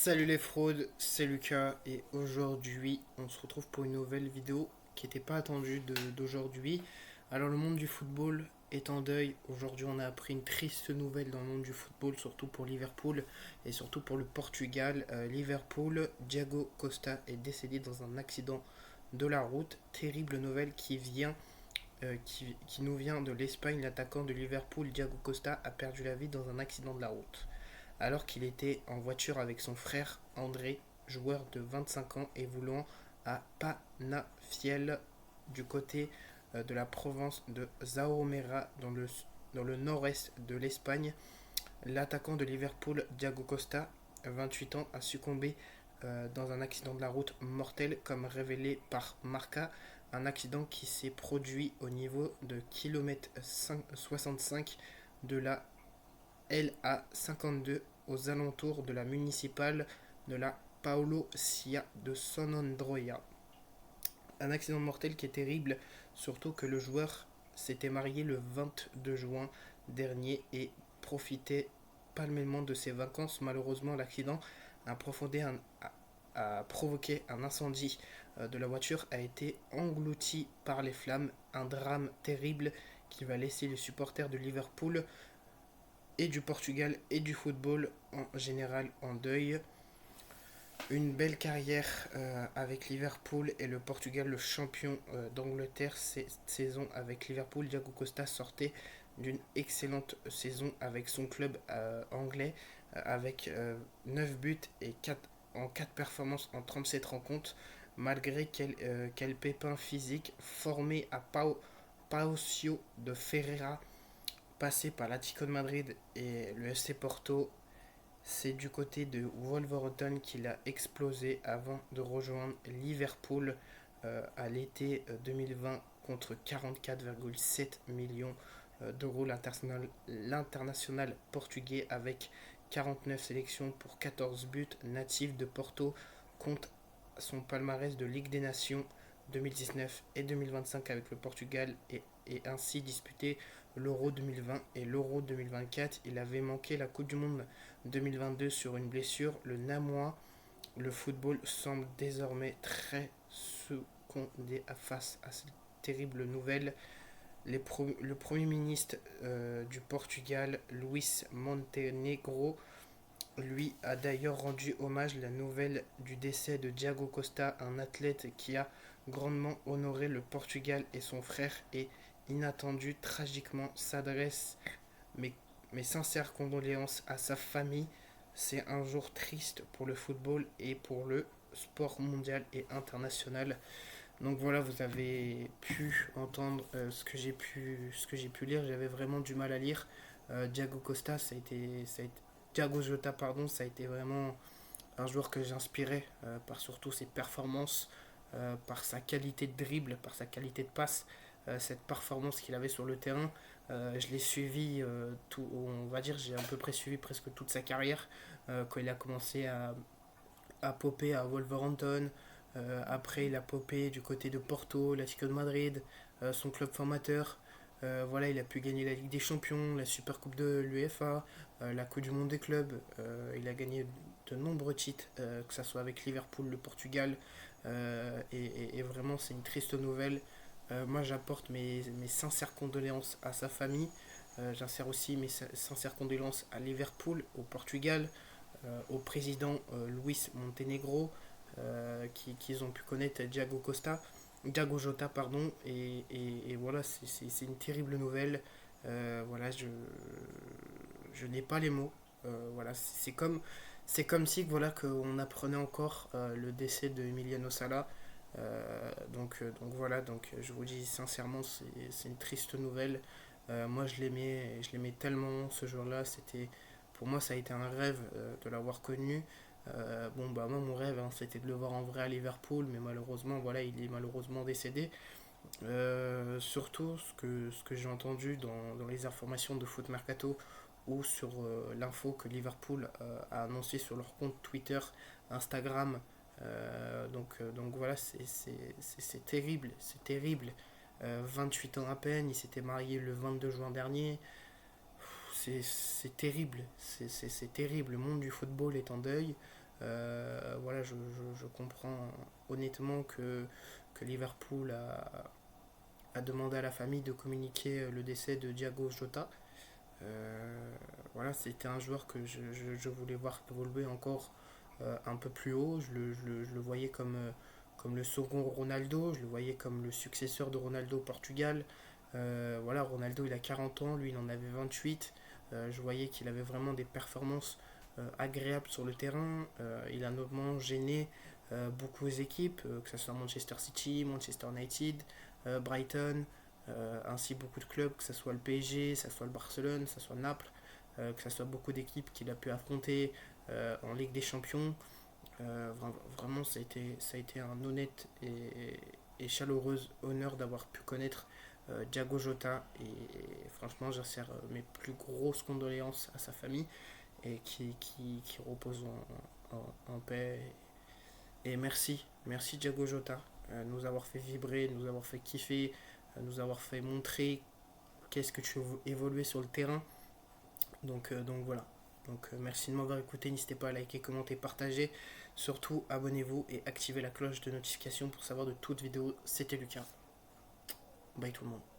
Salut les fraudes, c'est Lucas et aujourd'hui on se retrouve pour une nouvelle vidéo qui n'était pas attendue d'aujourd'hui. Alors le monde du football est en deuil. Aujourd'hui on a appris une triste nouvelle dans le monde du football, surtout pour Liverpool et surtout pour le Portugal. Liverpool, Thiago Costa est décédé dans un accident de la route. Terrible nouvelle qui nous vient de l'Espagne. L'attaquant de Liverpool, Thiago Costa, a perdu la vie dans un accident de la route alors qu'il était en voiture avec son frère André, joueur de 25 ans évoluant à Penafiel du côté de la province de Zaomera dans le nord-est de l'Espagne. L'attaquant de Liverpool, Thiago Costa, 28 ans, a succombé dans un accident de la route mortel comme révélé par Marca, un accident qui s'est produit au niveau de km 65 de la LA 52 aux alentours de la municipale de la Paulo Sia de Sonandroya. Un accident mortel qui est terrible, surtout que le joueur s'était marié le 22 juin dernier et profitait palmement de ses vacances. Malheureusement, l'accident a, a provoqué un incendie de la voiture, a été englouti par les flammes. Un drame terrible qui va laisser les supporters de Liverpool et du Portugal et du football en général en deuil. Une belle carrière avec Liverpool et le Portugal, le champion d'Angleterre cette saison avec Liverpool. Thiago Costa sortait d'une excellente saison avec son club anglais avec 9 buts et 4, en 4 performances en 37 rencontres malgré quel pépin physique formé à Paucio de Ferreira, passé par l'Atlético de Madrid et le FC Porto. C'est du côté de Wolverhampton qu'il a explosé avant de rejoindre Liverpool à l'été 2020 contre 44,7 millions d'euros. L'international portugais avec 49 sélections pour 14 buts natifs de Porto compte son palmarès de Ligue des Nations 2019 et 2025 avec le Portugal et ainsi disputé l'Euro 2020 et l'Euro 2024. Il avait manqué la Coupe du Monde 2022 sur une blessure. Le Namois, le football semble désormais très secondé face à cette terrible nouvelle. Le Premier ministre du Portugal, Luís Montenegro, lui a d'ailleurs rendu hommage à la nouvelle du décès de Thiago Costa, un athlète qui a grandement honoré le Portugal et son frère et inattendu tragiquement s'adresse mes, mes sincères condoléances à sa famille. C'est un jour triste pour le football et pour le sport mondial et international. Donc voilà, vous avez pu entendre ce que j'ai pu lire. J'avais vraiment du mal à lire. Thiago Costa, Thiago Jota, pardon, ça a été vraiment un joueur que j'inspirais par surtout ses performances, par sa qualité de dribble, par sa qualité de passe, cette performance qu'il avait sur le terrain. Je l'ai suivi tout, on va dire, j'ai à peu près suivi presque toute sa carrière quand il a commencé à popper à Wolverhampton. Après, il a popé du côté de Porto, l'Atlético de Madrid, son club formateur. Voilà, il a pu gagner la Ligue des Champions, la Super Coupe de l'UEFA, la Coupe du Monde des clubs. Il a gagné de nombreux titres, que ce soit avec Liverpool, le Portugal. Et vraiment, c'est une triste nouvelle. Moi, j'apporte mes sincères condoléances à sa famille. J'insère aussi mes sincères condoléances à Liverpool, au Portugal, au président Luis Montenegro, qu'ils ont pu connaître Thiago Jota, pardon, et voilà, c'est une terrible nouvelle. Voilà, je n'ai pas les mots. Voilà, c'est comme si voilà qu'on apprenait encore le décès de Emiliano Sala. Donc voilà, je vous dis sincèrement, c'est une triste nouvelle. Moi je l'aimais tellement ce jour-là. Pour moi ça a été un rêve de l'avoir connu. Bon bah moi mon rêve hein, c'était de le voir en vrai à Liverpool, mais malheureusement voilà il est malheureusement décédé. Surtout ce que j'ai entendu dans les informations de Foot Mercato ou sur l'info que Liverpool a annoncé sur leur compte Twitter, Instagram. Donc voilà, c'est terrible, c'est terrible. 28 ans à peine, il s'était marié le 22 juin dernier. C'est terrible, c'est terrible. Le monde du football est en deuil. Voilà, je comprends honnêtement que Liverpool a demandé à la famille de communiquer le décès de Thiago Jota. Voilà, c'était un joueur que je voulais voir évoluer encore un peu plus haut. Je le voyais comme le second Ronaldo, je le voyais comme le successeur de Ronaldo au Portugal. Voilà, Ronaldo il a 40 ans, lui il en avait 28. Je voyais qu'il avait vraiment des performances agréables sur le terrain. Il a notamment gêné beaucoup d'équipes, que ce soit Manchester City, Manchester United, Brighton, ainsi beaucoup de clubs, que ce soit le PSG, que ce soit le Barcelone, que ce soit Naples, que ce soit beaucoup d'équipes qu'il a pu affronter en Ligue des Champions. Vraiment, ça a été un honnête et chaleureux honneur d'avoir pu connaître Thiago Jota. Et franchement, j'insère mes plus grosses condoléances à sa famille et qui repose en paix. Et merci Thiago Jota, nous avoir fait vibrer, nous avoir fait kiffer, nous avoir fait montrer qu'est-ce que tu veux évoluer sur le terrain. Donc voilà. Merci de m'avoir écouté. N'hésitez pas à liker, commenter, partager. Surtout, abonnez-vous et activez la cloche de notification pour savoir de toutes vidéos. C'était Lucas. Bye tout le monde.